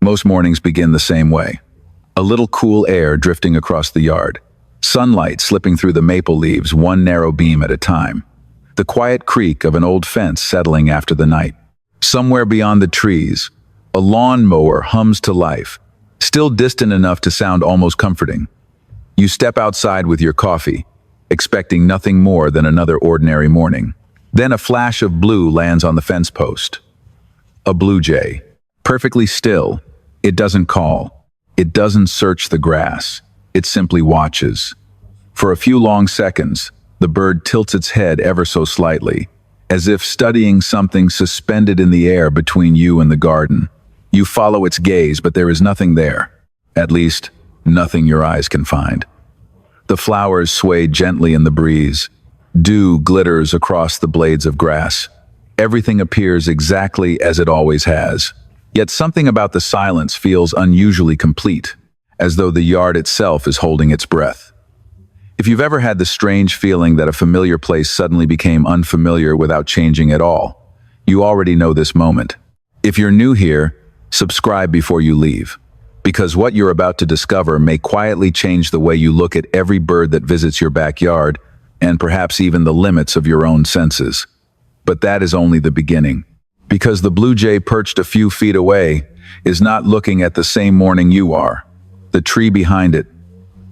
Most mornings begin the same way. A little cool air drifting across the yard. Sunlight slipping through the maple leaves one narrow beam at a time. The quiet creak of an old fence settling after the night. Somewhere beyond the trees, a lawn mower hums to life, still distant enough to sound almost comforting. You step outside with your coffee, expecting nothing more than another ordinary morning. Then a flash of blue lands on the fence post. A blue jay. Perfectly still. It doesn't call. It doesn't search the grass. It simply watches. For a few long seconds, the bird tilts its head ever so slightly, as if studying something suspended in the air between you and the garden. You follow its gaze, but there is nothing there. At least, nothing your eyes can find. The flowers sway gently in the breeze. Dew glitters across the blades of grass. Everything appears exactly as it always has. Yet something about the silence feels unusually complete, as though the yard itself is holding its breath. If you've ever had the strange feeling that a familiar place suddenly became unfamiliar without changing at all, you already know this moment. If you're new here, subscribe before you leave, because what you're about to discover may quietly change the way you look at every bird that visits your backyard, and perhaps even the limits of your own senses. But that is only the beginning, because the blue jay perched a few feet away is not looking at the same morning you are. The tree behind it,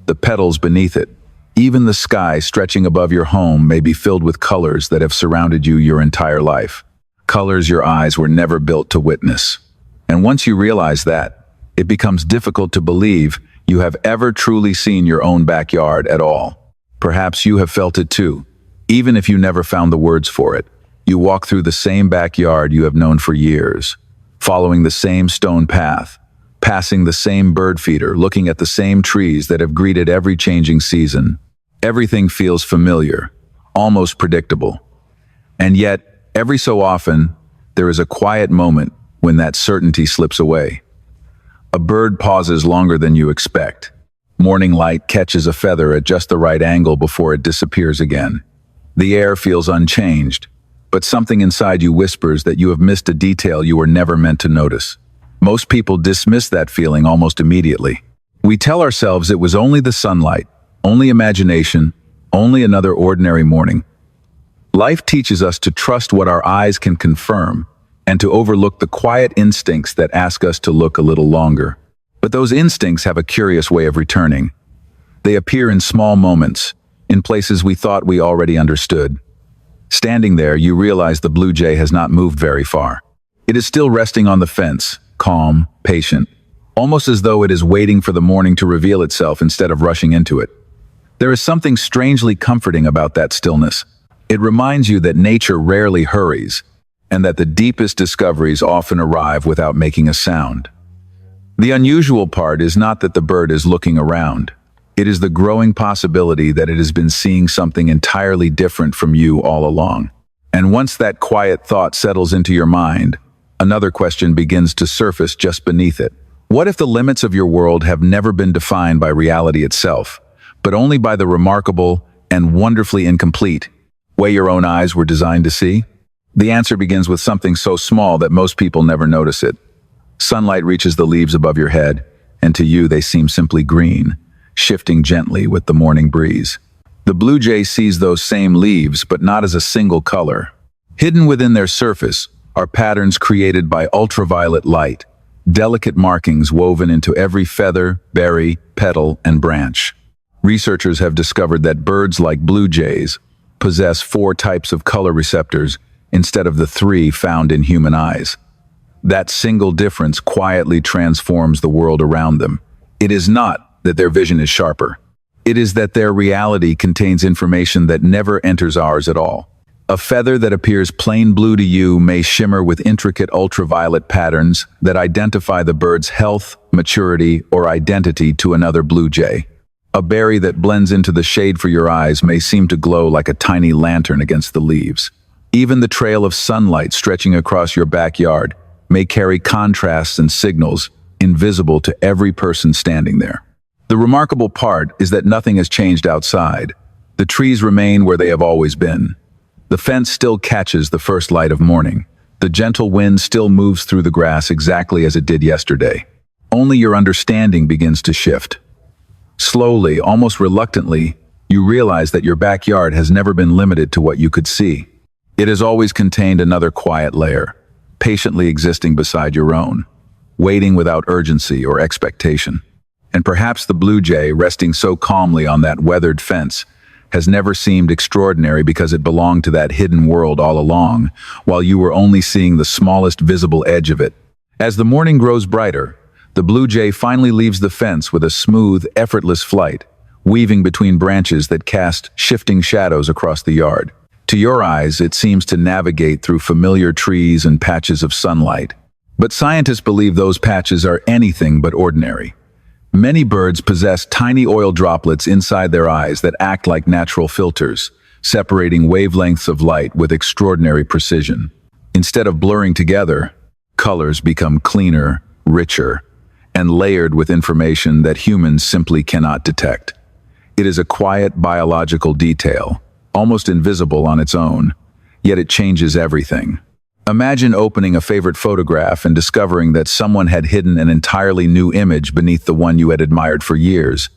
the petals beneath it, even the sky stretching above your home may be filled with colors that have surrounded you your entire life. Colors your eyes were never built to witness. And once you realize that, it becomes difficult to believe you have ever truly seen your own backyard at all. Perhaps you have felt it too, even if you never found the words for it. You walk through the same backyard you have known for years, following the same stone path, passing the same bird feeder, looking at the same trees that have greeted every changing season. Everything feels familiar, almost predictable. And yet, every so often, there is a quiet moment when that certainty slips away. A bird pauses longer than you expect. Morning light catches a feather at just the right angle before it disappears again. The air feels unchanged, but something inside you whispers that you have missed a detail you were never meant to notice. Most people dismiss that feeling almost immediately. We tell ourselves it was only the sunlight, only imagination, only another ordinary morning. Life teaches us to trust what our eyes can confirm and to overlook the quiet instincts that ask us to look a little longer. But those instincts have a curious way of returning. They appear in small moments, in places we thought we already understood. Standing there, you realize the blue jay has not moved very far. It is still resting on the fence, calm, patient, almost as though it is waiting for the morning to reveal itself instead of rushing into it. There is something strangely comforting about that stillness. It reminds you that nature rarely hurries, and that the deepest discoveries often arrive without making a sound. The unusual part is not that the bird is looking around. It is the growing possibility that it has been seeing something entirely different from you all along. And once that quiet thought settles into your mind, another question begins to surface just beneath it. What if the limits of your world have never been defined by reality itself, but only by the remarkable and wonderfully incomplete way your own eyes were designed to see? The answer begins with something so small that most people never notice it. Sunlight reaches the leaves above your head, and to you they seem simply green, shifting gently with the morning breeze. The blue jay sees those same leaves, but not as a single color. Hidden within their surface are patterns created by ultraviolet light, delicate markings woven into every feather, berry, petal, and branch. Researchers have discovered that birds like blue jays possess 4 types of color receptors instead of the 3 found in human eyes. That single difference quietly transforms the world around them. It is not that their vision is sharper. It is that their reality contains information that never enters ours at all. A feather that appears plain blue to you may shimmer with intricate ultraviolet patterns that identify the bird's health, maturity, or identity to another blue jay. A berry that blends into the shade for your eyes may seem to glow like a tiny lantern against the leaves. Even the trail of sunlight stretching across your backyard may carry contrasts and signals invisible to every person standing there. The remarkable part is that nothing has changed outside. The trees remain where they have always been. The fence still catches the first light of morning. The gentle wind still moves through the grass exactly as it did yesterday. Only your understanding begins to shift. Slowly, almost reluctantly, you realize that your backyard has never been limited to what you could see. It has always contained another quiet layer, patiently existing beside your own, waiting without urgency or expectation. And perhaps the blue jay, resting so calmly on that weathered fence, has never seemed extraordinary because it belonged to that hidden world all along, while you were only seeing the smallest visible edge of it. As the morning grows brighter, the blue jay finally leaves the fence with a smooth, effortless flight, weaving between branches that cast shifting shadows across the yard. To your eyes, it seems to navigate through familiar trees and patches of sunlight. But scientists believe those patches are anything but ordinary. Many birds possess tiny oil droplets inside their eyes that act like natural filters, separating wavelengths of light with extraordinary precision. Instead of blurring together, colors become cleaner, richer, and layered with information that humans simply cannot detect. It is a quiet biological detail, almost invisible on its own, yet it changes everything. Imagine opening a favorite photograph and discovering that someone had hidden an entirely new image beneath the one you had admired for years.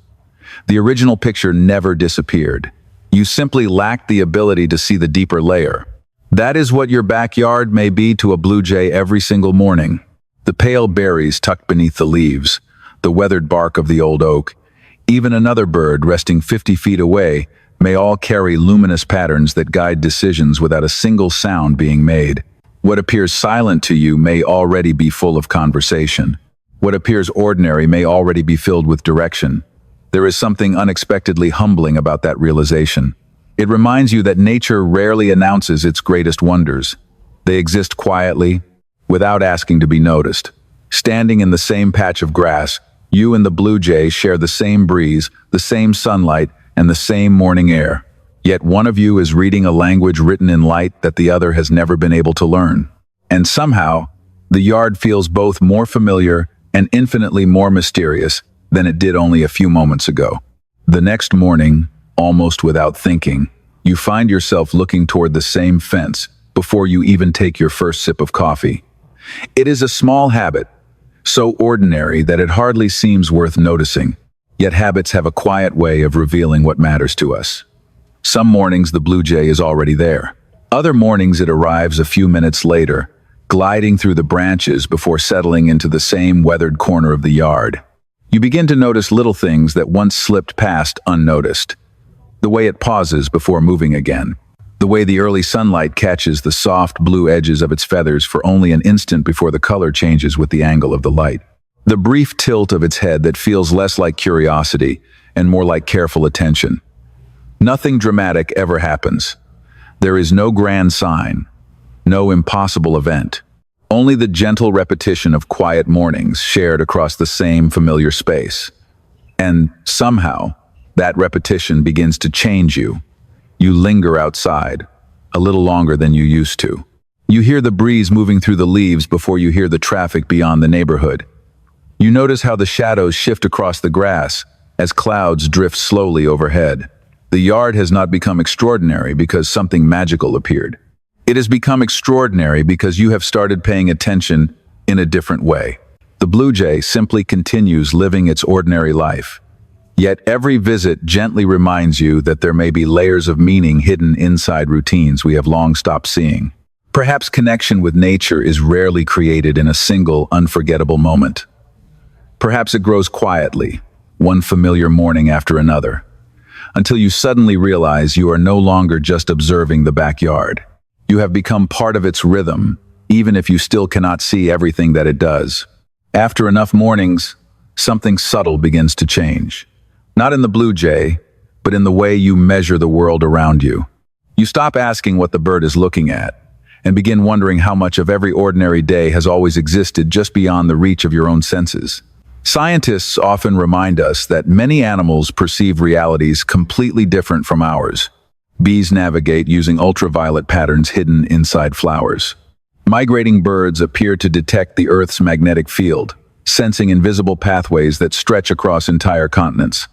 The original picture never disappeared. You simply lacked the ability to see the deeper layer. That is what your backyard may be to a blue jay every single morning. The pale berries tucked beneath the leaves, the weathered bark of the old oak, even another bird resting 50 feet away may all carry luminous patterns that guide decisions without a single sound being made. What appears silent to you may already be full of conversation. What appears ordinary may already be filled with direction. There is something unexpectedly humbling about that realization. It reminds you that nature rarely announces its greatest wonders. They exist quietly, without asking to be noticed. Standing in the same patch of grass, you and the blue jay share the same breeze, the same sunlight, and the same morning air. Yet one of you is reading a language written in light that the other has never been able to learn. And somehow, the yard feels both more familiar and infinitely more mysterious than it did only a few moments ago. The next morning, almost without thinking, you find yourself looking toward the same fence before you even take your first sip of coffee. It is a small habit, so ordinary that it hardly seems worth noticing. Yet habits have a quiet way of revealing what matters to us. Some mornings the blue jay is already there. Other mornings it arrives a few minutes later, gliding through the branches before settling into the same weathered corner of the yard. You begin to notice little things that once slipped past unnoticed. The way it pauses before moving again. The way the early sunlight catches the soft blue edges of its feathers for only an instant before the color changes with the angle of the light. The brief tilt of its head that feels less like curiosity and more like careful attention. Nothing dramatic ever happens. There is no grand sign, no impossible event. Only the gentle repetition of quiet mornings shared across the same familiar space. And somehow, that repetition begins to change you. You linger outside, a little longer than you used to. You hear the breeze moving through the leaves before you hear the traffic beyond the neighborhood. You notice how the shadows shift across the grass as clouds drift slowly overhead. The yard has not become extraordinary because something magical appeared. It has become extraordinary because you have started paying attention in a different way. The blue jay simply continues living its ordinary life. Yet every visit gently reminds you that there may be layers of meaning hidden inside routines we have long stopped seeing. Perhaps connection with nature is rarely created in a single, unforgettable moment. Perhaps it grows quietly, one familiar morning after another, until you suddenly realize you are no longer just observing the backyard. You have become part of its rhythm, even if you still cannot see everything that it does. After enough mornings, something subtle begins to change. Not in the blue jay, but in the way you measure the world around you. You stop asking what the bird is looking at, and begin wondering how much of every ordinary day has always existed just beyond the reach of your own senses. Scientists often remind us that many animals perceive realities completely different from ours. Bees navigate using ultraviolet patterns hidden inside flowers. Migrating birds appear to detect the Earth's magnetic field, sensing invisible pathways that stretch across entire continents.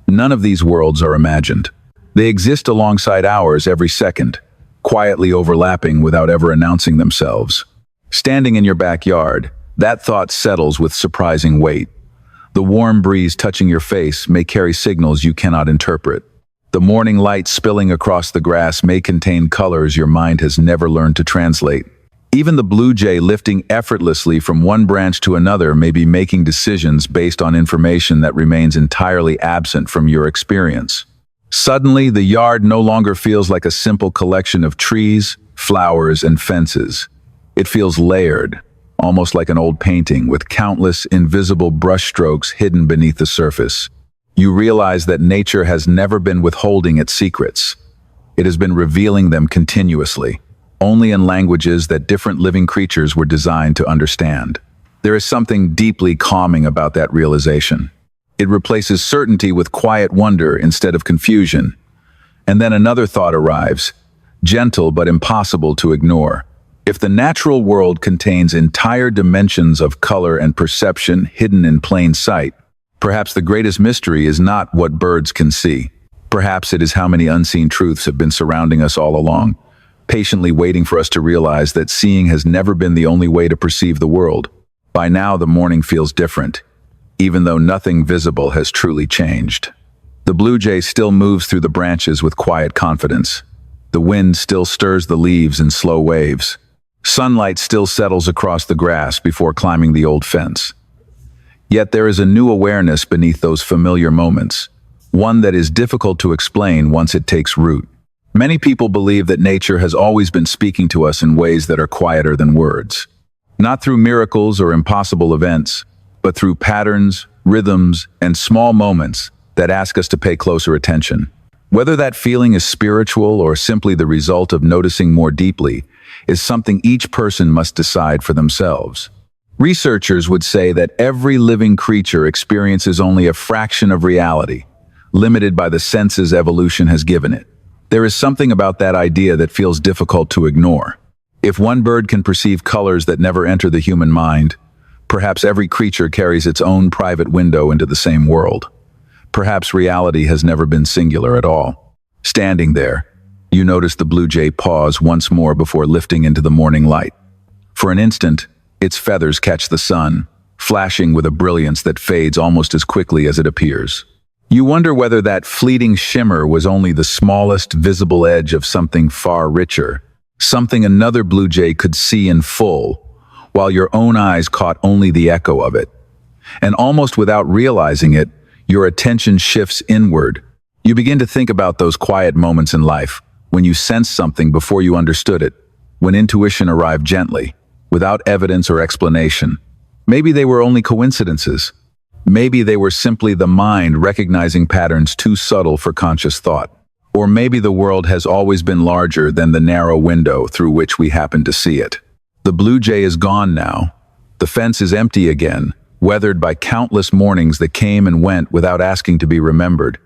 None of these worlds are imagined. They exist alongside ours every second, quietly overlapping without ever announcing themselves. Standing in your backyard, That thought settles with surprising weight. The warm breeze touching your face may carry signals you cannot interpret. The morning light spilling across the grass may contain colors your mind has never learned to translate. Even the blue jay lifting effortlessly from one branch to another may be making decisions based on information that remains entirely absent from your experience. Suddenly, the yard no longer feels like a simple collection of trees, flowers, and fences. It feels layered, almost like an old painting with countless invisible brushstrokes hidden beneath the surface. You realize that nature has never been withholding its secrets. It has been revealing them continuously, only in languages that different living creatures were designed to understand. There is something deeply calming about that realization. It replaces certainty with quiet wonder instead of confusion. And then another thought arrives, gentle but impossible to ignore. If the natural world contains entire dimensions of color and perception hidden in plain sight, perhaps the greatest mystery is not what birds can see. Perhaps it is how many unseen truths have been surrounding us all along, patiently waiting for us to realize that seeing has never been the only way to perceive the world. By now, the morning feels different, even though nothing visible has truly changed. The blue jay still moves through the branches with quiet confidence. The wind still stirs the leaves in slow waves. Sunlight still settles across the grass before climbing the old fence. Yet there is a new awareness beneath those familiar moments, one that is difficult to explain once it takes root. Many people believe that nature has always been speaking to us in ways that are quieter than words. Not through miracles or impossible events, but through patterns, rhythms, and small moments that ask us to pay closer attention. Whether that feeling is spiritual or simply the result of noticing more deeply is something each person must decide for themselves. Researchers would say that every living creature experiences only a fraction of reality, limited by the senses evolution has given it. There is something about that idea that feels difficult to ignore. If one bird can perceive colors that never enter the human mind, perhaps every creature carries its own private window into the same world. Perhaps reality has never been singular at all. Standing there, you notice the blue jay pause once more before lifting into the morning light. For an instant, its feathers catch the sun, flashing with a brilliance that fades almost as quickly as it appears. You wonder whether that fleeting shimmer was only the smallest visible edge of something far richer, something another blue jay could see in full, while your own eyes caught only the echo of it. And almost without realizing it, your attention shifts inward. You begin to think about those quiet moments in life, when you sensed something before you understood it, when intuition arrived gently, without evidence or explanation. Maybe they were only coincidences. Maybe they were simply the mind recognizing patterns too subtle for conscious thought. Or maybe the world has always been larger than the narrow window through which we happen to see it. The blue jay is gone now. The fence is empty again, weathered by countless mornings that came and went without asking to be remembered.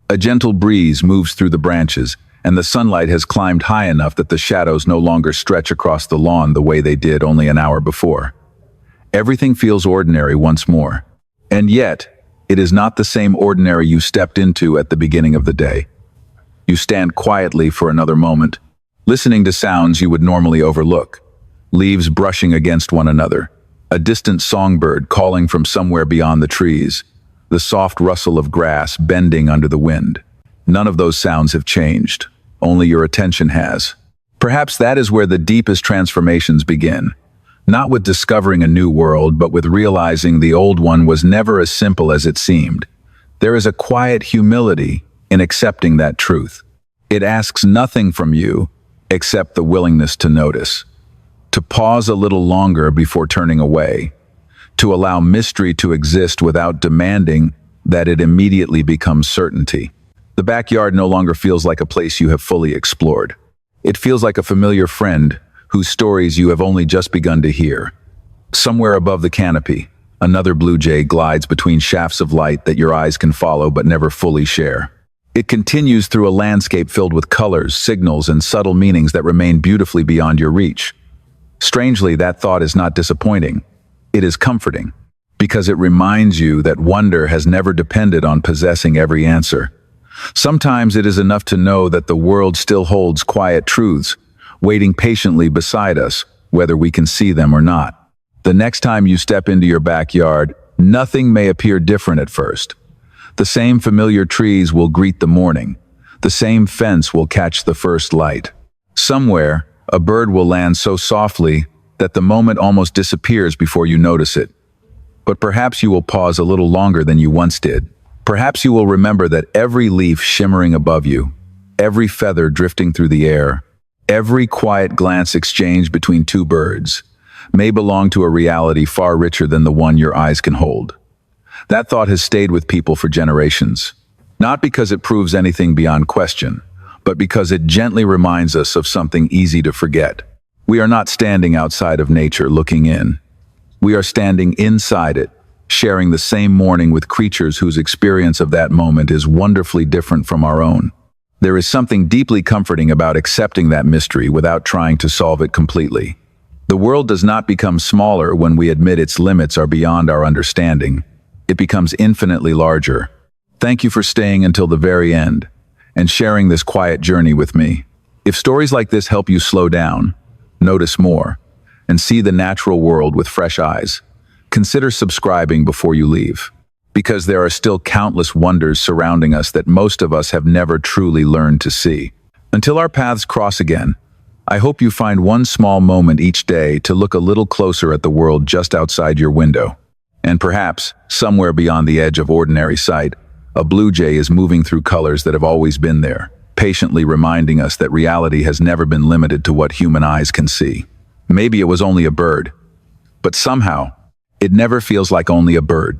A gentle breeze moves through the branches, and the sunlight has climbed high enough that the shadows no longer stretch across the lawn the way they did only an hour before. Everything feels ordinary once more. And yet, it is not the same ordinary you stepped into at the beginning of the day. You stand quietly for another moment, listening to sounds you would normally overlook. Leaves brushing against one another, a distant songbird calling from somewhere beyond the trees, the soft rustle of grass bending under the wind. None of those sounds have changed, only your attention has. Perhaps that is where the deepest transformations begin. Not with discovering a new world, but with realizing the old one was never as simple as it seemed. There is a quiet humility in accepting that truth. It asks nothing from you except the willingness to notice, to pause a little longer before turning away, to allow mystery to exist without demanding that it immediately becomes certainty. The backyard no longer feels like a place you have fully explored. It feels like a familiar friend whose stories you have only just begun to hear. Somewhere above the canopy, another blue jay glides between shafts of light that your eyes can follow but never fully share. It continues through a landscape filled with colors, signals, and subtle meanings that remain beautifully beyond your reach. Strangely, that thought is not disappointing. It is comforting, because it reminds you that wonder has never depended on possessing every answer. Sometimes it is enough to know that the world still holds quiet truths, waiting patiently beside us, whether we can see them or not. The next time you step into your backyard, nothing may appear different at first. The same familiar trees will greet the morning. The same fence will catch the first light. Somewhere, a bird will land so softly that the moment almost disappears before you notice it. But perhaps you will pause a little longer than you once did. Perhaps you will remember that every leaf shimmering above you, every feather drifting through the air, every quiet glance exchanged between two birds may belong to a reality far richer than the one your eyes can hold. That thought has stayed with people for generations, not because it proves anything beyond question, but because it gently reminds us of something easy to forget. We are not standing outside of nature looking in. We are standing inside it, sharing the same morning with creatures whose experience of that moment is wonderfully different from our own. There is something deeply comforting about accepting that mystery without trying to solve it completely. The world does not become smaller when we admit its limits are beyond our understanding. It becomes infinitely larger. Thank you for staying until the very end and sharing this quiet journey with me. If stories like this help you slow down, notice more, and see the natural world with fresh eyes, consider subscribing before you leave, because there are still countless wonders surrounding us that most of us have never truly learned to see. Until our paths cross again, I hope you find one small moment each day to look a little closer at the world just outside your window. And perhaps, somewhere beyond the edge of ordinary sight, a blue jay is moving through colors that have always been there, patiently reminding us that reality has never been limited to what human eyes can see. Maybe it was only a bird, but somehow, it never feels like only a bird.